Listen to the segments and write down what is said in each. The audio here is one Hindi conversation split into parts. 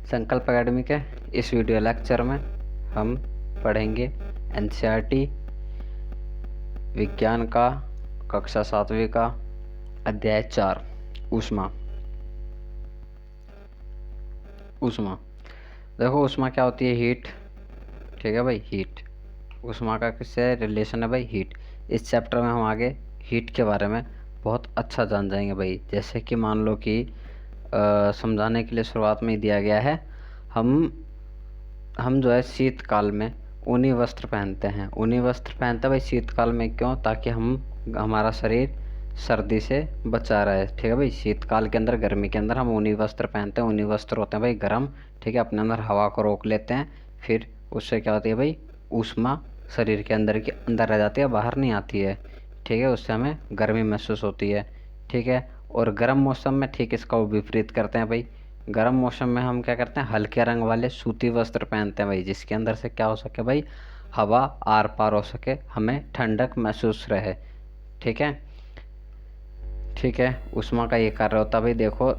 संकल्प एकेडमी के इस वीडियो लेक्चर में हम पढ़ेंगे एनसीईआरटी विज्ञान का कक्षा 7वीं का अध्याय 4 ऊष्मा। ऊष्मा देखो, ऊष्मा क्या होती है? हीट। ठीक है भाई, हीट। ऊष्मा का किससे रिलेशन है भाई? हीट। इस चैप्टर में हम आगे हीट के बारे में बहुत अच्छा जान जाएंगे भाई। जैसे कि मान लो कि समझाने के लिए शुरुआत में ही दिया गया है, हम जो है शीतकाल में ऊनी वस्त्र पहनते हैं। ऊनी वस्त्र पहनते हैं भाई शीतकाल में, क्यों? ताकि हमारा शरीर सर्दी से बचा रहे। ठीक है भाई, शीतकाल के अंदर, गर्मी के अंदर हम ऊनी वस्त्र पहनते हैं। ऊनी वस्त्र होते हैं भाई गर्म। ठीक है, अपने अंदर हवा को रोक लेते हैं। फिर उससे क्या होती है भाई? ऊष्मा शरीर के अंदर रह जाती है, बाहर नहीं आती है। ठीक है, उससे हमें गर्मी महसूस होती है। ठीक है, और गर्म मौसम में ठीक इसका विपरीत करते हैं भाई। गर्म मौसम में हम क्या करते हैं? हल्के रंग वाले सूती वस्त्र पहनते हैं भाई, जिसके अंदर से क्या हो सके भाई? हवा आर पार हो सके, हमें ठंडक महसूस रहे। ठीक है, ठीक है। ऊष्मा का ये कार्य होता है भाई। देखो,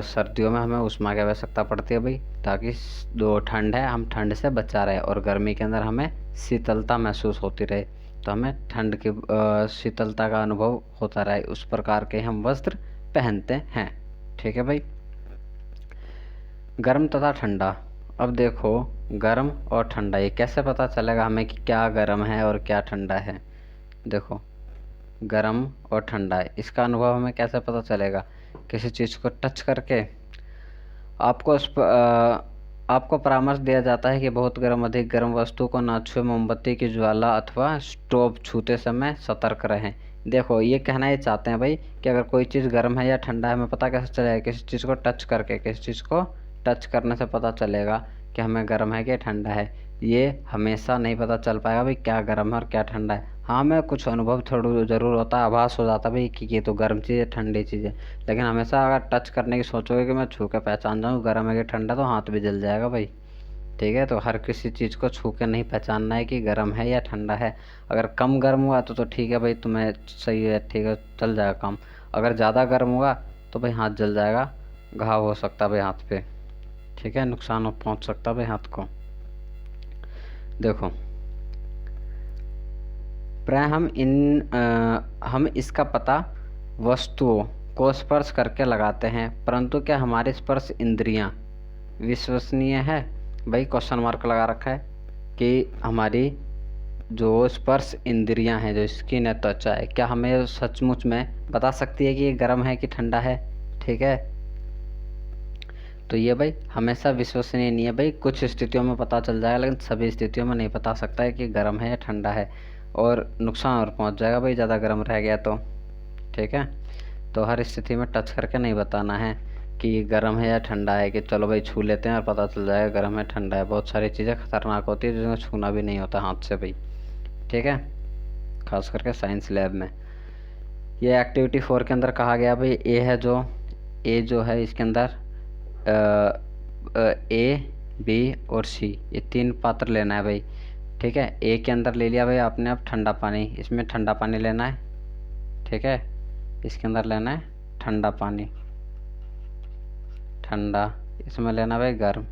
सर्दियों में हमें ऊष्मा की आवश्यकता पड़ती है भाई, ताकि जो ठंड है हम ठंड से बचा रहे, और गर्मी के अंदर हमें शीतलता महसूस होती रहे, तो हमें ठंड की शीतलता का अनुभव होता रहे। उस प्रकार के हम वस्त्र पहनते हैं। ठीक है भाई। गर्म तथा ठंडा। अब देखो, गर्म और ठंडा ये कैसे पता चलेगा हमें कि क्या गर्म है और क्या ठंडा है? देखो, गर्म और ठंडा है, इसका अनुभव हमें कैसे पता चलेगा? किसी चीज़ को टच करके। आपको परामर्श दिया जाता है कि बहुत गर्म, अधिक गर्म वस्तु को न छुए। मोमबत्ती की ज्वाला अथवा स्टोव छूते समय सतर्क रहें। देखो, ये कहना ये चाहते हैं भाई कि अगर कोई चीज़ गर्म है या ठंडा है हमें पता कैसे चलेगा? किसी चीज़ को टच करके। किसी चीज़ को टच करने से पता चलेगा कि हमें गर्म है कि ठंडा है। ये हमेशा नहीं पता चल पाएगा भाई क्या गर्म है और क्या ठंडा है। हाँ, हमें कुछ अनुभव थोड़ा ज़रूर होता है, आभास हो जाता है भाई कि ये तो गर्म चीज़ है, ठंडी चीज़ है। लेकिन हमेशा अगर टच करने की सोचोगे कि मैं छू के पहचान जाऊँ गर्म है कि ठंडा, तो हाथ भी जल जाएगा भाई। ठीक है, तो हर किसी चीज़ को छू के नहीं पहचानना है कि गर्म है या ठंडा है। अगर कम गर्म हुआ तो ठीक है भाई, तुम्हें सही है, ठीक है, चल जाएगा काम। अगर ज़्यादा गर्म हुआ तो भाई हाथ जल जाएगा, घाव हो सकता है भाई हाथ पे। ठीक है, नुकसान पहुंच सकता है भाई हाथ को। देखो, प्राय हम इसका पता वस्तुओं को स्पर्श करके लगाते हैं, परंतु क्या हमारी स्पर्श इंद्रियां विश्वसनीय है? भाई क्वेश्चन मार्क लगा रखा है कि हमारी जो स्पर्श इंद्रियां हैं, जो स्किन है, त्वचा है, क्या हमें सचमुच में बता सकती है कि ये गर्म है कि ठंडा है? ठीक है, तो ये भाई हमेशा विश्वसनीय नहीं है भाई। कुछ स्थितियों में पता चल जाएगा, लेकिन सभी स्थितियों में नहीं बता सकता है कि गर्म है या ठंडा है, और नुकसान और पहुंच जाएगा भाई ज़्यादा गर्म रह गया तो। ठीक है, तो हर स्थिति में टच करके नहीं बताना है कि ये गर्म है या ठंडा है, कि चलो भाई छू लेते हैं और पता चल जाएगा गर्म है ठंडा है। बहुत सारी चीज़ें खतरनाक होती है जिन्हें छूना भी नहीं होता हाथ से भाई। ठीक है, खास करके साइंस लैब में। ये एक्टिविटी 4 के अंदर कहा गया भाई, ए जो है इसके अंदर ए, बी और सी, ये 3 पात्र लेना है भाई। ठीक है, ए के अंदर ले लिया भाई आपने अब ठंडा पानी, इसमें ठंडा पानी लेना है। ठीक है, इसके अंदर लेना है ठंडा पानी, ठंडा। इसमें लेना भाई गर्म।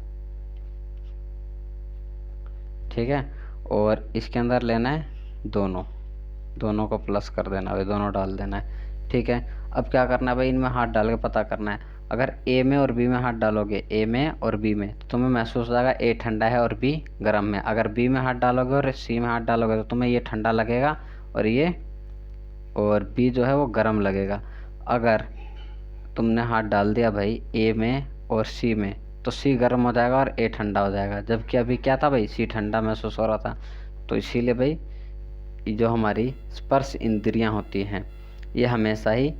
ठीक है, और इसके अंदर लेना है दोनों को प्लस कर देना भाई, दोनों डाल देना है। ठीक है, अब क्या करना है भाई? इनमें हाथ डाल के पता करना है। अगर ए में और बी में हाथ डालोगे, ए में और बी में, तो तुम्हें महसूस हो जाएगा ए ठंडा है और बी गर्म है। अगर बी में हाथ डालोगे और सी में हाथ डालोगे तो तुम्हें ये ठंडा लगेगा और बी जो है वो गर्म लगेगा। अगर तुमने हाथ डाल दिया भाई ए में और सी में, तो सी गर्म हो जाएगा और ए ठंडा हो जाएगा। जबकि अभी क्या था भाई? सी ठंडा महसूस हो रहा था। तो इसीलिए भाई जो हमारी स्पर्श इंद्रियां होती हैं, ये हमेशा ही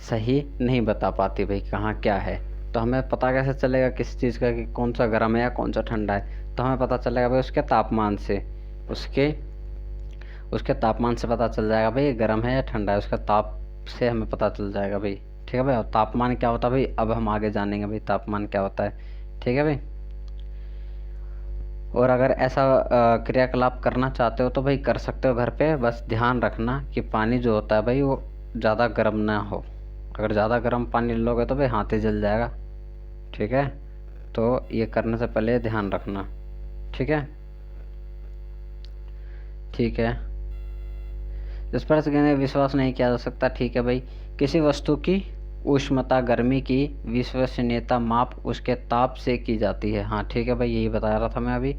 सही नहीं बता पाती भाई कहाँ क्या है। तो हमें पता कैसे चलेगा किस चीज़ का कि कौन सा गर्म है या कौन सा ठंडा है? तो हमें पता चलेगा भाई उसके तापमान से। उसके तापमान से पता चल जाएगा भाई ये गर्म है या ठंडा है। उसका ताप से हमें पता चल जाएगा भाई। ठीक है भाई, और तापमान क्या होता है भाई? अब हम आगे जानेंगे भाई तापमान क्या होता है। ठीक है भाई, और अगर ऐसा क्रियाकलाप करना चाहते हो तो भाई कर सकते हो घर पे। बस ध्यान रखना कि पानी जो होता है भाई वो ज़्यादा गर्म ना हो। अगर ज़्यादा गर्म पानी लोगे तो भाई हाथ ही जल जाएगा। ठीक है, तो ये करने से पहले ध्यान रखना। ठीक है, ठीक है। इस पर विश्वास नहीं किया जा सकता। ठीक है भाई, किसी वस्तु की उष्णता गर्मी की विश्वसनीयता माप उसके ताप से की जाती है। हाँ ठीक है भाई, यही बता रहा था मैं अभी।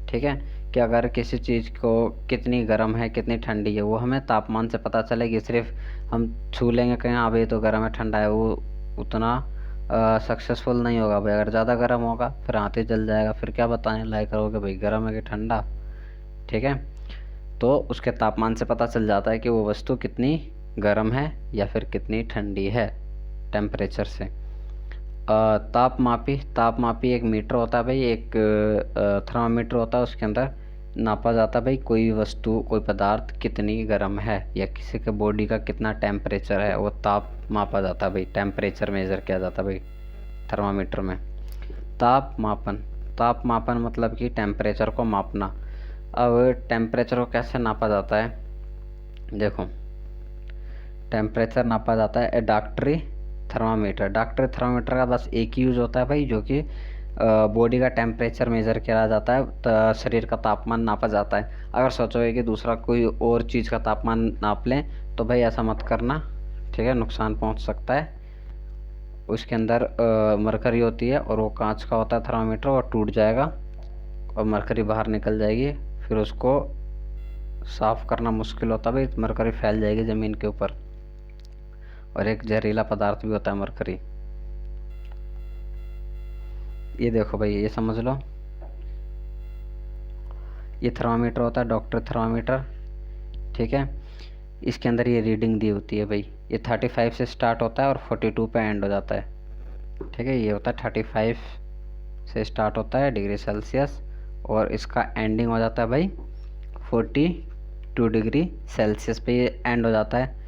ठीक है, कि अगर किसी चीज़ को कितनी गर्म है कितनी ठंडी है वो हमें तापमान से पता चलेगी। सिर्फ हम छू लेंगे कहीं हाँ भाई तो गर्म है ठंडा है, वो उतना सक्सेसफुल नहीं होगा भाई। अगर ज़्यादा गर्म होगा फिर हाथ ही जल जाएगा, फिर क्या बताने लायक करोगे भाई गर्म है कि ठंडा। ठीक है, तो उसके तापमान से पता चल जाता है कि वो वस्तु कितनी गर्म है या फिर कितनी ठंडी है, टेम्परेचर से। तापमापी एक मीटर होता है भाई, एक थर्मामीटर होता है, उसके अंदर नापा जाता है भाई कोई वस्तु कोई पदार्थ कितनी गर्म है या किसी के बॉडी का कितना टेम्परेचर है, वो ताप मापा जाता है भाई, टेम्परेचर मेज़र किया जाता है भाई थर्मामीटर में। तापमापन मतलब कि टेम्परेचर को मापना। अब टेम्परेचर को कैसे नापा जाता है, देखो टेम्परेचर नापा जाता है डॉक्टरी थर्मामीटर का बस एक ही यूज़ होता है भाई, जो कि बॉडी का टेम्परेचर मेज़र किया जाता है, तो शरीर का तापमान नापा जाता है। अगर सोचोगे कि दूसरा कोई और चीज़ का तापमान नाप लें तो भाई ऐसा मत करना। ठीक है, नुकसान पहुंच सकता है। उसके अंदर मरकरी होती है और वो कांच का होता है थर्मामीटर, वो टूट जाएगा और मरकरी बाहर निकल जाएगी, फिर उसको साफ़ करना मुश्किल होता है भाई, मरकरी फैल जाएगी ज़मीन के ऊपर। और एक जहरीला पदार्थ भी होता है मरकरी। ये देखो भाई, ये समझ लो, ये थर्मामीटर होता है डॉक्टर थर्मामीटर। ठीक है, इसके अंदर ये रीडिंग दी होती है भाई। ये 35 से स्टार्ट होता है और 42 पे एंड हो जाता है। ठीक है, ये होता है 35 से स्टार्ट होता है डिग्री सेल्सियस और इसका एंडिंग हो जाता है भाई 42 डिग्री सेल्सियस पे ये एंड हो जाता है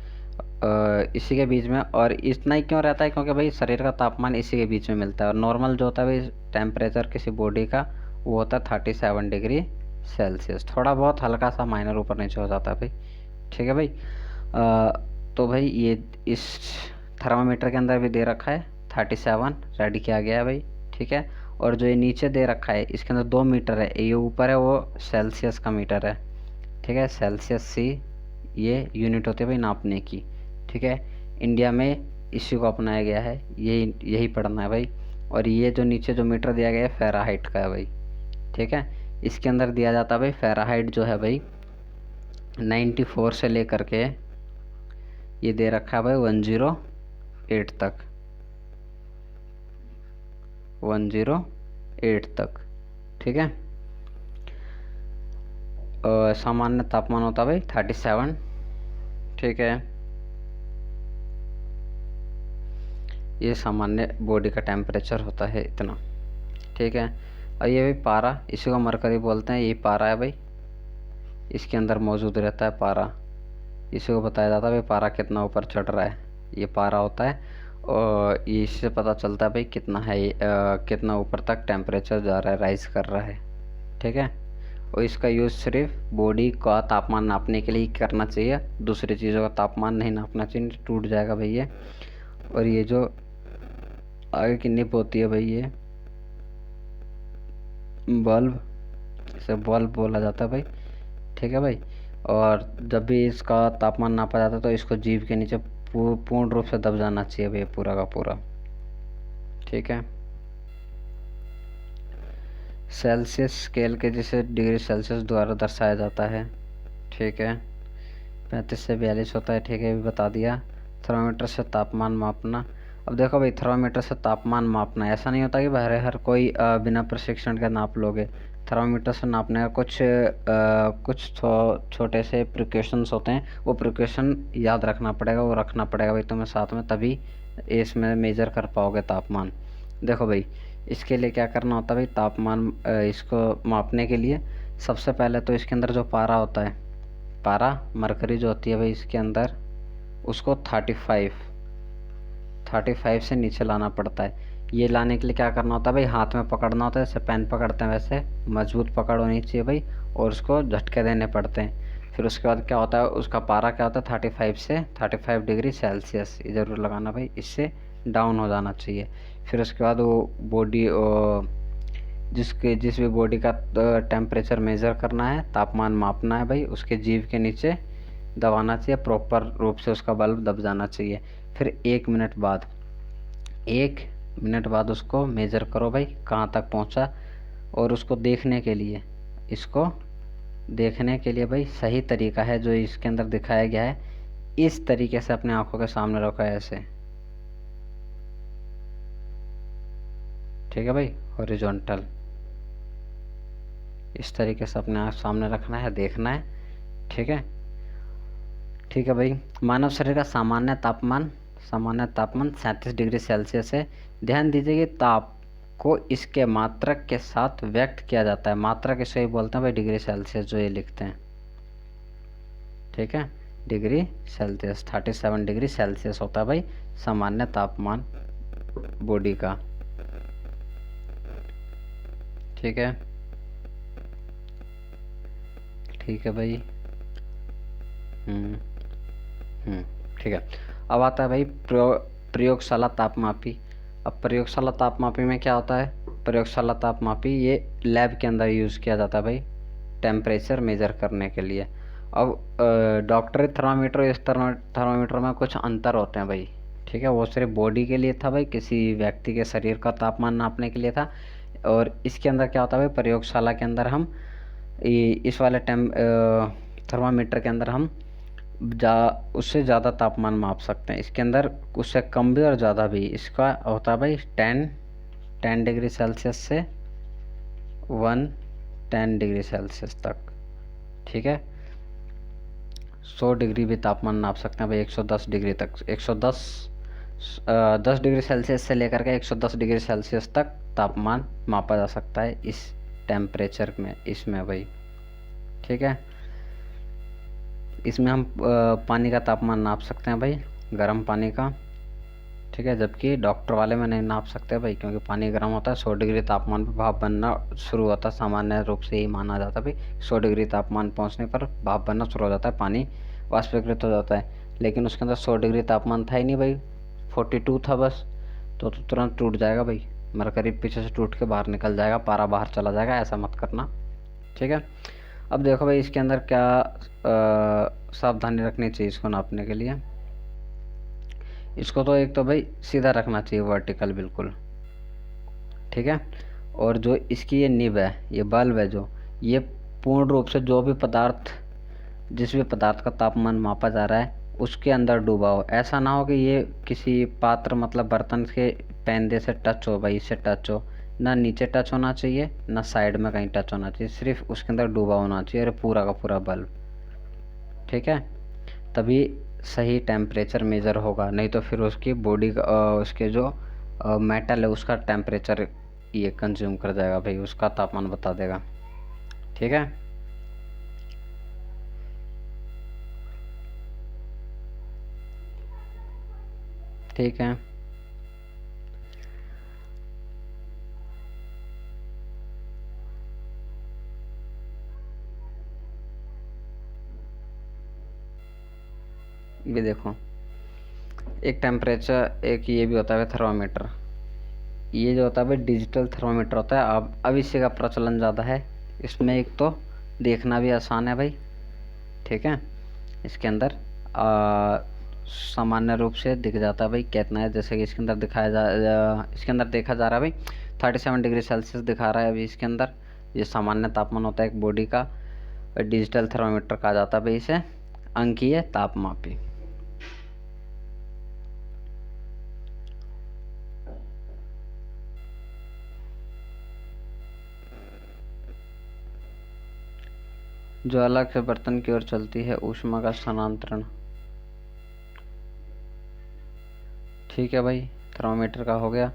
इसी के बीच में। और इतना ही क्यों रहता है, क्योंकि भाई शरीर का तापमान इसी के बीच में मिलता है। और नॉर्मल जो होता है भाई टेम्परेचर किसी बॉडी का वो होता है 37 डिग्री सेल्सियस। थोड़ा बहुत हल्का सा माइनर ऊपर नीचे हो जाता है भाई। ठीक है भाई, तो भाई ये इस थर्मामीटर के अंदर भी दे रखा है 37 रेडी किया गया है भाई। ठीक है, और जो ये नीचे दे रखा है इसके अंदर 2 मीटर है, ये ऊपर है वो सेल्सियस का मीटर है। ठीक है, सेल्सियस सी ये यूनिट होती है भाई नापने की। ठीक है, इंडिया में इसी को अपनाया गया है, यही पढ़ना है भाई। और ये जो नीचे जो मीटर दिया गया है फ़ारेनहाइट का है भाई। ठीक है, इसके अंदर दिया जाता है भाई फ़ारेनहाइट जो है भाई 94 से लेकर के ये दे रखा है भाई 108 तक, 108 तक। ठीक है, सामान्य तापमान होता है भाई 37। ठीक है, ये सामान्य बॉडी का टेम्परेचर होता है इतना। ठीक है, और ये भाई पारा, इसी को मरकरी बोलते हैं, यही पारा है भाई, इसके अंदर मौजूद रहता है पारा। इसी को बताया जाता है भाई पारा कितना ऊपर चढ़ रहा है, ये पारा होता है। और इससे पता चलता है भाई कितना है कितना ऊपर तक टेम्परेचर जा रहा है, राइज कर रहा है। ठीक है, और इसका यूज़ सिर्फ बॉडी का तापमान नापने के लिए ही करना चाहिए, दूसरी चीज़ों का तापमान नहीं नापना चाहिए, टूट जाएगा भाई ये। और ये जो आगे की निप होती है भाई, ये बल्ब, इसे बल्ब बोला जाता है भाई। ठीक है भाई, और जब भी इसका तापमान नापा जाता है तो इसको जीभ के नीचे पूर्ण रूप से दब जाना चाहिए भाई पूरा का पूरा। ठीक है, सेल्सियस स्केल के जिसे डिग्री सेल्सियस द्वारा दर्शाया जाता है। ठीक है, 35 से 42 होता है। ठीक है, भी बता दिया। थर्मामीटर से तापमान मापना। अब देखो भाई, थर्मामीटर से तापमान मापना ऐसा नहीं होता कि भाई हर कोई बिना प्रशिक्षण के नाप लोगे। थर्मामीटर से नापने का कुछ छोटे से प्रिकॉशंस होते हैं, वो प्रिकॉशन याद रखना पड़ेगा, वो रखना पड़ेगा भाई तुम्हें साथ में, तभी इसमें मेजर कर पाओगे तापमान। देखो भाई, इसके लिए क्या करना होता है भाई, तापमान इसको मापने के लिए सबसे पहले तो इसके अंदर जो पारा होता है, पारा मरकरी जो होती है भाई इसके अंदर, उसको 35 से नीचे लाना पड़ता है। ये लाने के लिए क्या करना होता है भाई, हाथ में पकड़ना होता है, जैसे पेन पकड़ते हैं वैसे मजबूत पकड़ होनी चाहिए भाई, और उसको झटके देने पड़ते हैं। फिर उसके बाद क्या होता है, उसका पारा क्या होता है 35 डिग्री सेल्सियस, ये ज़रूर लगाना भाई, इससे डाउन हो जाना चाहिए। फिर उसके बाद वो बॉडी जिस भी बॉडी का टेम्परेचर मेज़र करना है, तापमान मापना है भाई, उसके जीभ के नीचे दबाना चाहिए, प्रॉपर रूप से उसका बल्ब दब जाना चाहिए। फिर 1 मिनट बाद उसको मेज़र करो भाई कहाँ तक पहुँचा। और उसको देखने के लिए भाई सही तरीका है जो इसके अंदर दिखाया गया है, इस तरीके से अपने आंखों के सामने रखो ऐसे, ठीक है भाई, हॉरिजॉन्टल, इस तरीके से अपने आँख सामने रखना है, देखना है, ठीक है। ठीक है भाई, मानव शरीर का सामान्य तापमान 37 डिग्री सेल्सियस है। ध्यान दीजिए कि ताप को इसके मात्रक के साथ व्यक्त किया जाता है। मात्रक इसे ही बोलते हैं भाई डिग्री सेल्सियस, जो ये लिखते हैं, ठीक है। डिग्री सेल्सियस 37 डिग्री सेल्सियस होता है भाई सामान्य तापमान बॉडी का, ठीक है। ठीक है भाई, ठीक है। अब आता है भाई प्रयोगशाला तापमापी। अब प्रयोगशाला तापमापी में क्या होता है? प्रयोगशाला तापमापी ये लैब के अंदर यूज़ किया जाता है भाई टेम्परेचर मेज़र करने के लिए। अब डॉक्टरी थर्मामीटर, इस थर्मामीटर में कुछ अंतर होते हैं भाई, ठीक है। वो सिर्फ बॉडी के लिए था भाई, किसी व्यक्ति के शरीर का तापमान नापने के लिए था। और इसके अंदर क्या होता है भाई, प्रयोगशाला के अंदर हम इस वाले थर्मामीटर के अंदर हम उससे ज़्यादा तापमान माप सकते हैं। इसके अंदर उससे कम भी और ज़्यादा भी। इसका होता है भाई 10 डिग्री सेल्सियस से 110 डिग्री सेल्सियस तक, ठीक है। 100 डिग्री भी तापमान नाप सकते हैं भाई, 110 डिग्री तक, 10 डिग्री सेल्सियस से लेकर के 110 डिग्री सेल्सियस तक तापमान मापा जा सकता है इस टेम्परेचर में, इसमें भाई, ठीक है। इसमें हम पानी का तापमान नाप सकते हैं भाई, गर्म पानी का, ठीक है। जबकि डॉक्टर वाले में नहीं नाप सकते भाई, क्योंकि पानी गर्म होता है, 100 डिग्री तापमान पर भाप बनना शुरू होता है। सामान्य रूप से ही माना जाता है भाई 100 डिग्री तापमान पहुंचने पर भाप बनना शुरू हो जाता है, पानी वाष्पीकृत हो जाता है। लेकिन उसके अंदर 100 डिग्री तापमान था ही नहीं भाई, 42 था बस, तो तुरंत टूट जाएगा भाई, मरकरी पीछे से टूट के बाहर निकल जाएगा, पारा बाहर चला जाएगा, ऐसा मत करना, ठीक है। अब देखो भाई इसके अंदर क्या सावधानी रखनी चाहिए इसको नापने के लिए। इसको तो एक तो भाई सीधा रखना चाहिए, वर्टिकल बिल्कुल, ठीक है। और जो इसकी ये निब है, ये बल्ब है, जो ये पूर्ण रूप से जिस भी पदार्थ का तापमान मापा जा रहा है उसके अंदर डूबा हो। ऐसा ना हो कि ये किसी पात्र मतलब बर्तन के पैंदे से टच हो भाई, इससे टच हो, ना नीचे टच होना चाहिए ना साइड में कहीं टच होना चाहिए, सिर्फ उसके अंदर डूबा होना चाहिए, और पूरा का पूरा बल्ब, ठीक है। तभी सही टेम्परेचर मेज़र होगा, नहीं तो फिर उसकी बॉडी का उसके जो मेटल है उसका टेम्परेचर ये कंज्यूम कर जाएगा भाई, उसका तापमान बता देगा, ठीक है। ठीक है, ये देखो एक टेम्परेचर, एक ये भी होता है थर्मामीटर। ये जो होता है भाई डिजिटल थर्मामीटर होता है। अब इसी का प्रचलन ज़्यादा है। इसमें एक तो देखना भी आसान है भाई, ठीक है। इसके अंदर सामान्य रूप से दिख जाता है भाई कितना है, जैसे कि इसके अंदर इसके अंदर देखा जा रहा है भाई 37 डिग्री सेल्सियस दिखा रहा है अभी इसके अंदर। ये सामान्य तापमान होता है एक बॉडी का। डिजिटल थर्मामीटर कहा जाता है भाई इसे, अंकीय तापमापी। जो अलग से बर्तन की ओर चलती है, ऊष्मा का स्थानांतरण, ठीक है भाई, थर्मामीटर का हो गया।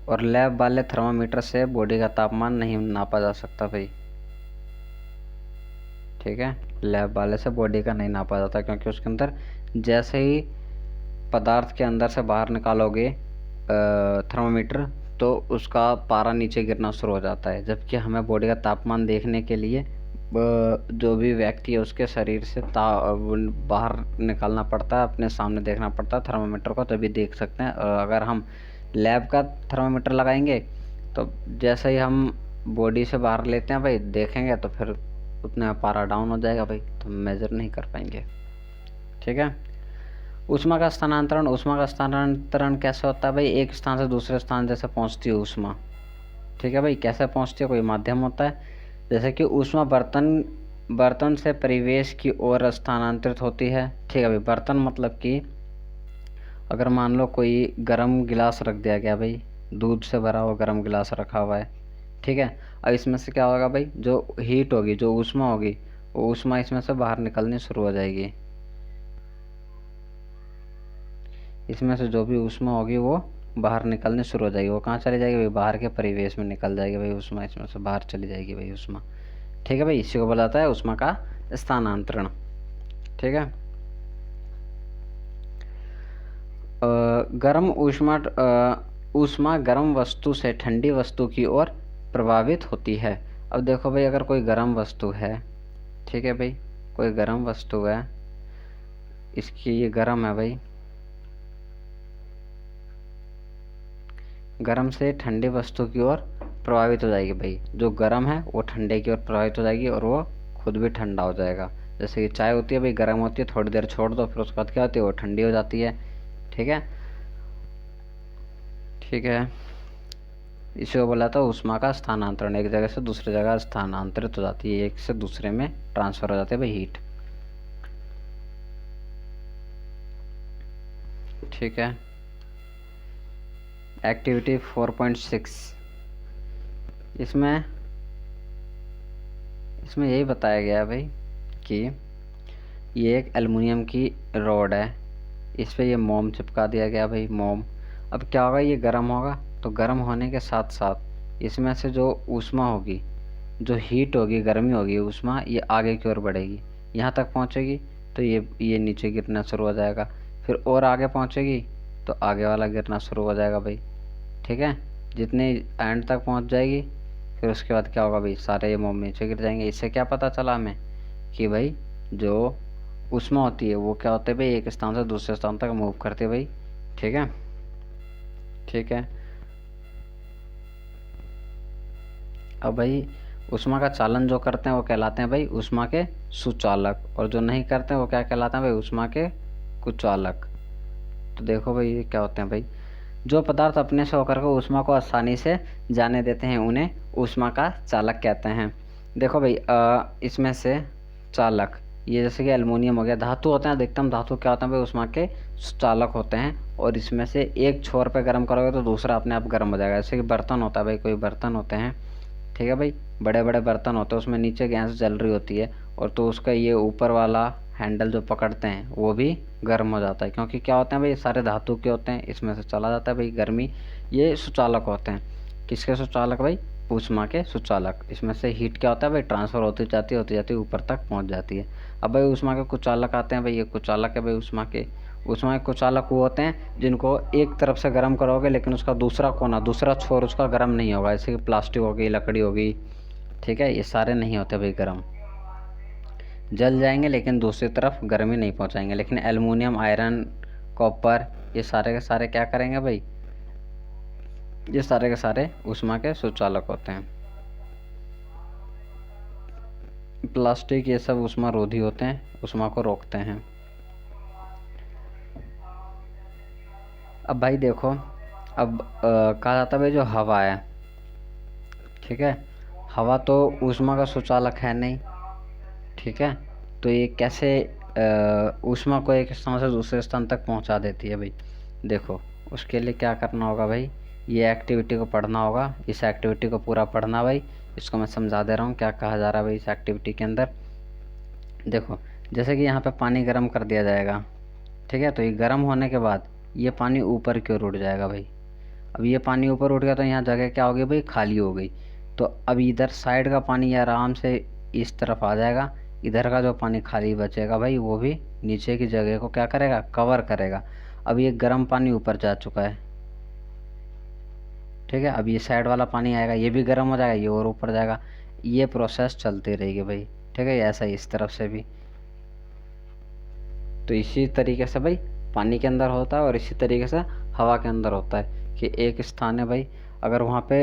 और लैब वाले थर्मामीटर से बॉडी का तापमान नहीं नापा जा सकता भाई, ठीक है। लैब वाले से बॉडी का नहीं नापा जाता, क्योंकि उसके अंदर जैसे ही पदार्थ के अंदर से बाहर निकालोगे थर्मामीटर, तो उसका पारा नीचे गिरना शुरू हो जाता है। जबकि हमें बॉडी का तापमान देखने के लिए जो भी व्यक्ति है उसके शरीर से बाहर निकालना पड़ता है, अपने सामने देखना पड़ता है थर्मामीटर को, तभी देख सकते हैं। अगर हम लैब का थर्मामीटर लगाएंगे तो जैसे ही हम बॉडी से बाहर लेते हैं भाई, देखेंगे तो फिर उतने में पारा डाउन हो जाएगा भाई, तो मेजर नहीं कर पाएंगे। ठीक है। ऊष्मा का स्थानांतरण कैसे होता है भाई? एक स्थान से दूसरे स्थान जैसे पहुंचती है ऊष्मा। ठीक है भाई, कैसे पहुंचती है? कोई माध्यम होता है, जैसे कि ऊष्मा बर्तन से परिवेश की ओर स्थानांतरित होती है। ठीक है भाई, बर्तन मतलब कि अगर मान लो कोई गर्म गिलास रख दिया गया भाई, दूध से भरा हुआ गर्म गिलास रखा हुआ है। ठीक है। अब इसमें से क्या होगा भाई, जो हीट होगी, जो ऊष्मा होगी, वो ऊष्मा इसमें से बाहर निकलनी शुरू हो जाएगी। इसमें से जो भी ऊष्मा होगी वो बाहर निकलनी शुरू हो जाएगी। वो कहाँ चली जाएगी भाई? बाहर के परिवेश में निकल जाएगी भाई ऊष्मा, इसमें से बाहर चली जाएगी भाई ऊष्मा। ठीक है भाई, इसी को बोला जाता है ऊष्मा का स्थानांतरण। ठीक है। गर्म ऊष्मा गर्म वस्तु से ठंडी वस्तु की ओर प्रभावित होती है। अब देखो भाई, अगर कोई गर्म वस्तु है, ठीक है भाई, कोई गर्म वस्तु है, इसकी ये गर्म है भाई, गर्म से ठंडी वस्तु की ओर प्रभावित हो जाएगी भाई। जो गर्म है वो ठंडे की ओर प्रभावित हो जाएगी और वो खुद भी ठंडा हो जाएगा। जैसे कि चाय होती है भाई, गर्म होती है, थोड़ी देर छोड़ दो, फिर उसके बाद क्या होती है, वो ठंडी हो जाती है। ठीक है। ठीक है, इसे बोला था ऊष्मा का स्थानांतरण। एक जगह से दूसरी जगह स्थानांतरित हो जाती है, एक से दूसरे में ट्रांसफर हो जाती है भाई हीट। ठीक है। एक्टिविटी 4.6, इसमें यही बताया गया है भाई कि ये एक एल्युमिनियम की रॉड है, इस पे ये मोम चिपका दिया गया भाई, मोम। अब क्या होगा, ये गर्म होगा, तो गर्म होने के साथ साथ इसमें से जो ऊष्मा होगी, जो हीट होगी, गर्मी होगी, ऊष्मा ये आगे की ओर बढ़ेगी, यहाँ तक पहुँचेगी तो ये नीचे गिरना शुरू हो जाएगा, फिर और आगे पहुँचेगी तो आगे वाला गिरना शुरू हो जाएगा भाई। ठीक है। जितने एंड तक पहुँच जाएगी, फिर उसके बाद क्या होगा भाई, सारे ये मोम नीचे गिर जाएंगे। इससे क्या पता चला हमें कि भाई जो ऊष्मा होती है वो क्या होता है भाई, एक स्थान से दूसरे स्थान तक मूव करती है भाई। ठीक है। ठीक है। अब भाई ऊष्मा का चालन जो करते हैं वो कहलाते हैं भाई ऊष्मा के सुचालक, और जो नहीं करते हैं वो क्या कहलाते हैं भाई, ऊष्मा के कुचालक। तो देखो भाई ये क्या होते हैं भाई, जो पदार्थ अपने से होकर के ऊष्मा को आसानी से जाने देते हैं उन्हें ऊष्मा का चालक कहते हैं। देखो भाई इसमें से चालक, ये जैसे कि एल्युमिनियम हो गया, धातु होते हैं, अधिकतम धातु क्या होते हैं भाई, ऊष्मा के चालक होते हैं। और इसमें से एक छोर पे गर्म करोगे तो दूसरा अपने आप गर्म हो जाएगा। जैसे कि बर्तन होता है भाई, कोई बर्तन होते हैं, ठीक है भाई, बड़े बड़े बर्तन होते हैं, उसमें नीचे गैस जल रही होती है, और तो उसका ये ऊपर वाला हैंडल जो पकड़ते हैं वो भी गर्म हो जाता है, क्योंकि क्या होते हैं भाई, सारे धातु के होते हैं, इसमें से चला जाता है भाई गर्मी। ये सुचालक होते हैं। किसके सुचालक भाई? ऊष्मा के सुचालक। इसमें से हीट क्या होता है भाई, ट्रांसफर होती जाती ऊपर तक पहुंच जाती है। अब भाई ऊष्मा के कुचालक आते हैं भाई, ये कुचालक है भाई ऊष्मा के कुचालक वो होते हैं जिनको एक तरफ से गर्म करोगे लेकिन उसका दूसरा कोना, दूसरा छोर उसका गर्म नहीं होगा। जैसे कि प्लास्टिक हो गई, लकड़ी हो गई, ठीक है, ये सारे नहीं होते भाई गर्म, जल जाएंगे लेकिन दूसरी तरफ गर्मी नहीं पहुंचाएंगे। लेकिन एल्युमिनियम, आयरन, कॉपर, ये सारे के सारे क्या करेंगे भाई, ये सारे के सारे ऊष्मा के सुचालक होते हैं। प्लास्टिक ये सब ऊष्मा रोधी होते हैं, ऊष्मा को रोकते हैं। अब भाई देखो, अब कहा जाता है भाई जो हवा है, ठीक है, हवा तो ऊष्मा का सुचालक है नहीं, ठीक है, तो ये कैसे ऊष्मा को एक स्थान से दूसरे स्थान तक पहुंचा देती है भाई? देखो उसके लिए क्या करना होगा भाई, ये एक्टिविटी को पढ़ना होगा, इस एक्टिविटी को पूरा पढ़ना भाई। इसको मैं समझा दे रहा हूँ क्या कहा जा रहा है भाई इस एक्टिविटी के अंदर। देखो जैसे कि यहाँ पे पानी गर्म कर दिया जाएगा, ठीक है, तो ये गर्म होने के बाद ये पानी ऊपर की ओर उठ जाएगा भाई। अब ये पानी ऊपर उठ गया तो यहाँ जगह क्या हो गई भाई, खाली हो गई। तो अब इधर साइड का पानी आराम से इस तरफ आ जाएगा, इधर का जो पानी खाली बचेगा भाई वो भी नीचे की जगह को क्या करेगा, कवर करेगा। अब ये गर्म पानी ऊपर जा चुका है, ठीक है, अब ये साइड वाला पानी आएगा, ये भी गर्म हो जाएगा, ये और ऊपर जाएगा, ये प्रोसेस चलती रहेगी भाई, ठीक है, ऐसा ही इस तरफ से भी। तो इसी तरीके से भाई पानी के अंदर होता है और इसी तरीके से हवा के अंदर होता है कि एक स्थान है भाई, अगर वहाँ पे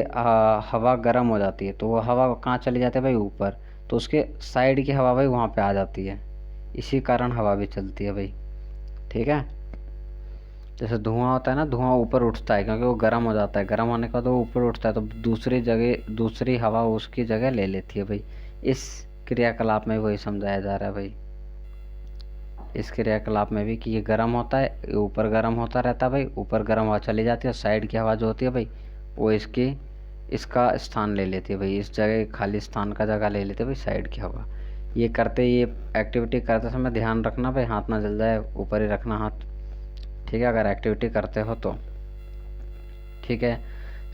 हवा गर्म हो जाती है तो वो हवा कहाँ चली जाती है भाई, ऊपर। तो उसके साइड की हवा भाई वहाँ पे आ जाती है, इसी कारण हवा भी चलती है भाई। ठीक है। जैसे धुआं होता है ना, धुआं ऊपर उठता है क्योंकि वो गर्म हो जाता है, गर्म होने का तो वो ऊपर उठता है, तो दूसरी जगह दूसरी हवा उसकी जगह ले लेती है भाई। इस क्रियाकलाप में वही समझाया जा रहा है भाई, इस क्रियाकलाप में भी कि ये गर्म होता है, ये ऊपर गर्म होता रहता है भाई, ऊपर गर्म हवा चली जाती है, और साइड की हवा जो होती है भाई वो इसका स्थान ले लेती है भाई, इस जगह खाली स्थान का जगह ले लेती है भाई साइड की हवा। ये एक्टिविटी करते समय ध्यान रखना भाई, हाथ ना जल जाए, ऊपर ही रखना हाथ। ठीक है, अगर एक्टिविटी करते हो तो। ठीक है।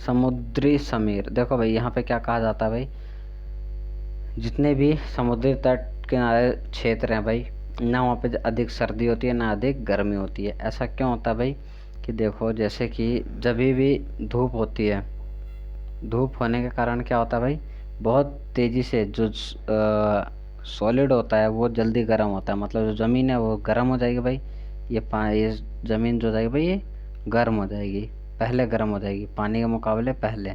समुद्री समीर, देखो भाई यहाँ पे क्या कहा जाता है भाई, जितने भी समुद्री तट किनारे क्षेत्र हैं भाई, ना वहाँ पे अधिक सर्दी होती है ना अधिक गर्मी होती है। ऐसा क्यों होता है भाई कि देखो, जैसे कि जब भी धूप होती है, धूप होने के कारण क्या होता है भाई, बहुत तेज़ी से जो सॉलिड होता है वो जल्दी गर्म होता है, मतलब जो ज़मीन है वो गर्म हो जाएगी भाई। ये ज़मीन जो जाएगी भाई ये गर्म हो जाएगी, पहले गर्म हो जाएगी पानी के मुकाबले पहले।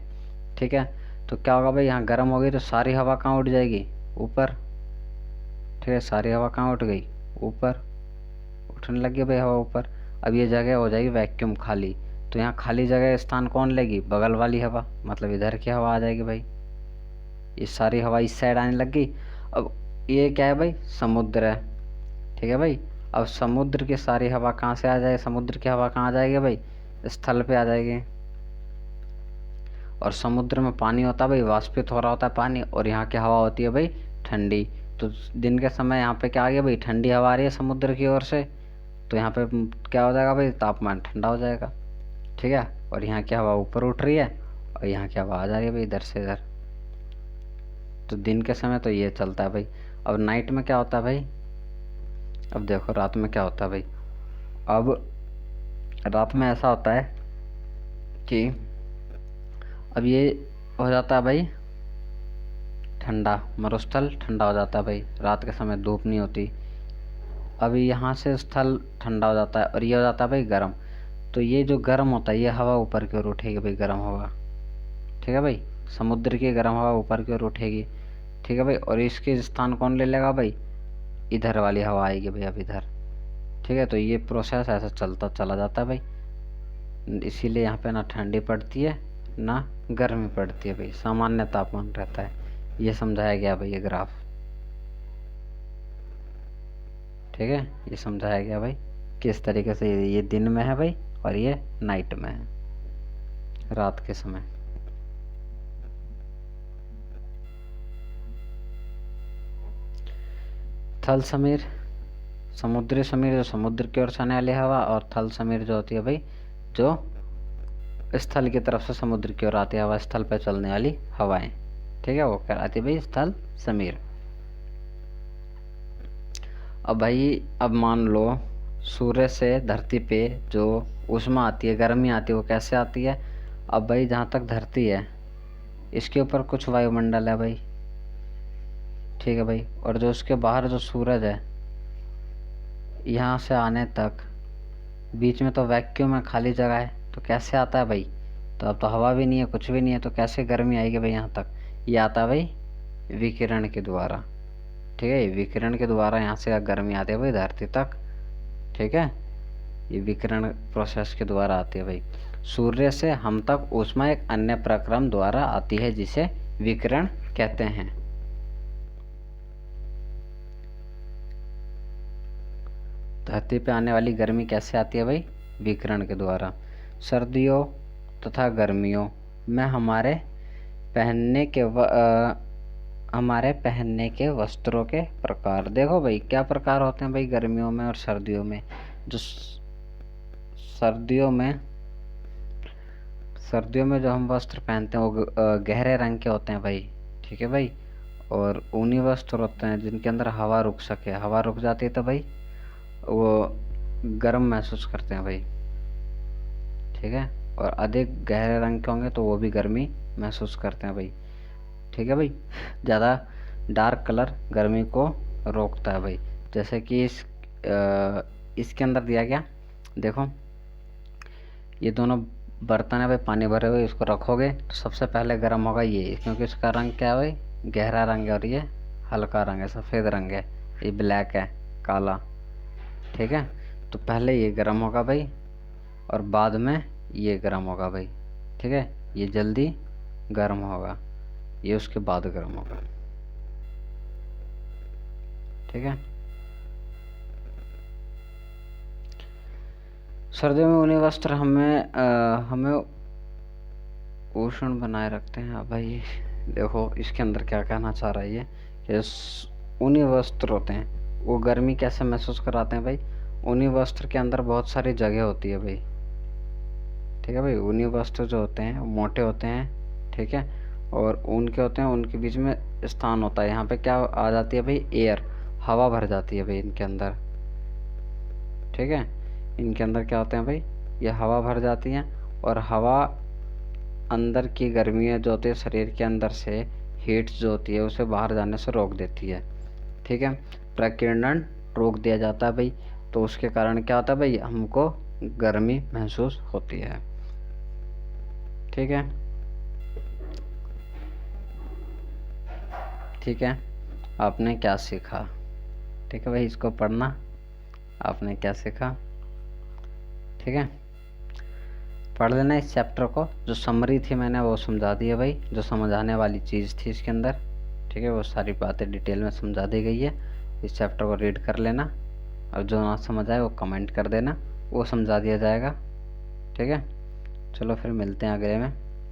ठीक है। तो क्या होगा भाई, यहाँ गर्म हो गई तो सारी हवा कहाँ उठ जाएगी, ऊपर। ठीक है, सारी हवा कहाँ उठ गई, ऊपर, उठने लगी भाई हवा ऊपर। अब ये जगह हो जाएगी वैक्यूम, खाली। तो यहाँ खाली जगह स्थान कौन लेगी, बगल वाली हवा, मतलब इधर की हवा आ जाएगी भाई, ये सारी हवा इस साइड आने लग गई। अब ये क्या है भाई, समुद्र है। ठीक है भाई। अब समुद्र की सारी हवा कहाँ से आ जाएगी, समुद्र की हवा कहाँ आ जाएगी भाई, स्थल पे आ जाएगी। और समुद्र में पानी होता है भाई, वाष्पित हो रहा होता है पानी, और यहाँ की हवा होती है भाई ठंडी। तो दिन के समय यहाँ पे क्या आ गया भाई, ठंडी हवा आ रही है समुद्र की ओर से, तो यहाँ पे क्या हो जाएगा भाई, तापमान ठंडा हो जाएगा। ठीक है। और यहाँ की हवा ऊपर उठ रही है, और यहाँ की हवा आ जा रही है भाई इधर से इधर। तो दिन के समय तो ये चलता है भाई। अब नाइट में क्या होता है भाई, अब देखो रात में क्या होता है भाई। अब रात में ऐसा होता है कि अब ये हो जाता है भाई ठंडा, मरुस्थल ठंडा हो जाता है भाई, रात के समय धूप नहीं होती। अब यहाँ से स्थल ठंडा हो जाता है और ये हो जाता है भाई गर्म। तो ये जो गर्म होता है ये हवा ऊपर की ओर उठेगी भाई, गर्म हवा। ठीक है भाई, समुद्र की गर्म हवा ऊपर की ओर उठेगी। ठीक है भाई, और इसके स्थान कौन ले लेगा भाई, इधर वाली हवा आएगी भाई, अब इधर। ठीक है, तो ये प्रोसेस ऐसा चलता चला जाता है भाई। इसीलिए यहाँ पे ना ठंडी पड़ती है ना गर्मी पड़ती है भाई, सामान्य तापमान रहता है। ये समझाया गया भाई ये ग्राफ। ठीक है, ये समझाया गया भाई किस तरीके से ये दिन में है भाई और ये नाइट में है, रात के समय। थल समीर, समुद्री समीर जो समुद्र की ओर से आने वाली हवा, और थल समीर जो होती है भाई जो स्थल की तरफ से समुद्र की ओर आती है हवा, स्थल पर चलने वाली हवाएं। ठीक है, वो कहलाती है भाई स्थल समीर। अब भाई, अब मान लो सूर्य से धरती पे जो ऊष्मा आती है, गर्मी आती है, वो कैसे आती है। अब भाई जहाँ तक धरती है इसके ऊपर कुछ वायुमंडल है भाई। ठीक है भाई, और जो उसके बाहर जो सूरज है, यहाँ से आने तक बीच में तो वैक्यूम है, खाली जगह है, तो कैसे आता है भाई। तो अब तो हवा भी नहीं है, कुछ भी नहीं है, तो कैसे गर्मी आएगी भाई यहाँ तक। ये आता है भाई विकिरण के द्वारा। ठीक है, विकिरण के द्वारा यहाँ से गर्मी आती है भाई धरती तक। ठीक है, ये विकिरण प्रोसेस के द्वारा आती है भाई। सूर्य से हम तक ऊष्मा एक अन्य प्रक्रम द्वारा आती है जिसे विकिरण कहते हैं। धरती पे आने वाली गर्मी कैसे आती है भाई, विकिरण के द्वारा। सर्दियों तथा गर्मियों में हमारे पहनने के वस्त्रों के प्रकार। देखो भाई क्या प्रकार होते हैं भाई गर्मियों में और सर्दियों में। जो सर्दियों में जो हम वस्त्र पहनते हैं वो गहरे रंग के होते हैं भाई। ठीक है भाई, और ऊनी वस्त्र होते हैं जिनके अंदर हवा रुक सके, हवा रुक जाती है तो भाई वो गर्म महसूस करते हैं भाई। ठीक है, और अधिक गहरे रंग के होंगे तो वो भी गर्मी महसूस करते हैं भाई। ठीक है भाई, ज़्यादा डार्क कलर गर्मी को रोकता है भाई। जैसे कि इसके अंदर दिया गया, देखो ये दोनों बर्तन है भाई पानी भरे हुए, इसको रखोगे तो सबसे पहले गर्म होगा ये, क्योंकि इसका रंग क्या है भाई, गहरा रंग है, और ये हल्का रंग है, सफ़ेद रंग है, ये ब्लैक है, काला। ठीक है, तो पहले ये गर्म होगा भाई, और बाद में ये गर्म होगा भाई। ठीक है, ये जल्दी गर्म होगा, ये उसके बाद गर्म होगा। ठीक है, सर्दियों में ऊनी वस्त्र हमें उष्ण बनाए रखते हैं। अब भाई देखो इसके अंदर क्या कहना चाह रहा है ये, कि ऊनी वस्त्र होते हैं वो गर्मी कैसे महसूस कराते हैं भाई। ऊनी वस्त्र के अंदर बहुत सारी जगह होती है भाई। ठीक है भाई, ऊनी वस्त्र जो होते हैं वो मोटे होते हैं। ठीक है, और ऊन के होते हैं, उनके बीच में स्थान होता है, यहाँ पे क्या आ जाती है भाई, एयर, हवा भर जाती है भाई इनके अंदर। ठीक है, इनके अंदर क्या होते हैं भाई, ये हवा भर जाती हैं, और हवा अंदर की गर्मियाँ जो होती है शरीर के अंदर से, हीट जो होती है उसे बाहर जाने से रोक देती है। ठीक है, प्रकीर्णन रोक दिया जाता है भाई, तो उसके कारण क्या होता है भाई, हमको गर्मी महसूस होती है। ठीक है, ठीक है, आपने क्या सीखा। ठीक है भाई, इसको पढ़ना, आपने क्या सीखा। ठीक है, पढ़ लेना इस चैप्टर को, जो समरी थी मैंने वो समझा दी है भाई, जो समझाने वाली चीज़ थी इसके अंदर। ठीक है, वो सारी बातें डिटेल में समझा दी गई है, इस चैप्टर को रीड कर लेना, और जो ना समझ आए वो कमेंट कर देना, वो समझा दिया जाएगा। ठीक है, चलो फिर मिलते हैं अगले में।